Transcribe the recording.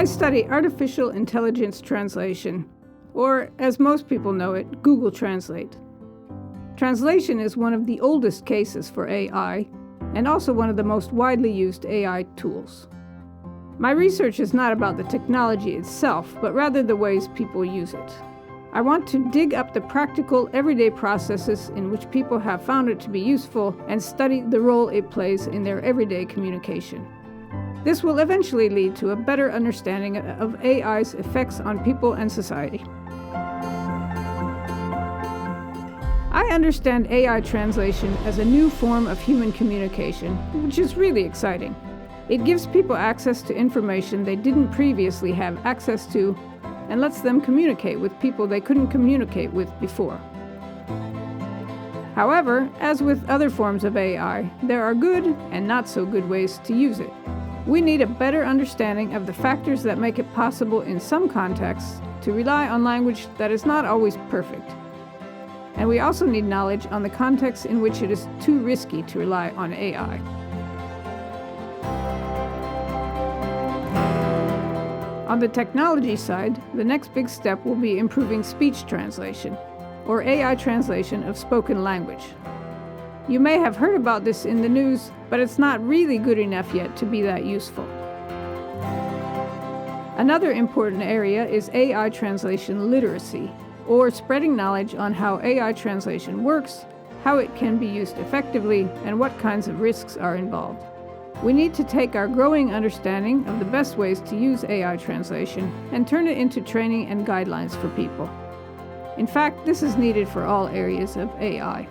study artificial intelligence translation, or as most people know it, Google Translate. Translation is one of the oldest cases for AI, and also one of the most widely used AI tools. My research is not about the technology itself, but rather the ways people use it. I want to dig up the practical, everyday processes in which people have found it to be useful and study the role it plays in their everyday communication. This will eventually lead to a better understanding of AI's effects on people and society. I understand AI translation as a new form of human communication, which is really exciting. It gives people access to information they didn't previously have access to, and lets them communicate with people they couldn't communicate with before. However, as with other forms of AI, there are good and not so good ways to use it. We need a better understanding of the factors that make it possible in some contexts to rely on language that is not always perfect. And we also need knowledge on the contexts in which it is too risky to rely on AI. On the technology side, the next big step will be improving speech translation, or AI translation of spoken language. You may have heard about this in the news, but it's not really good enough yet to be that useful. Another important area is AI translation literacy, or spreading knowledge on how AI translation works, how it can be used effectively, and what kinds of risks are involved. We need to take our growing understanding of the best ways to use AI translation and turn it into training and guidelines for people. In fact, this is needed for all areas of AI.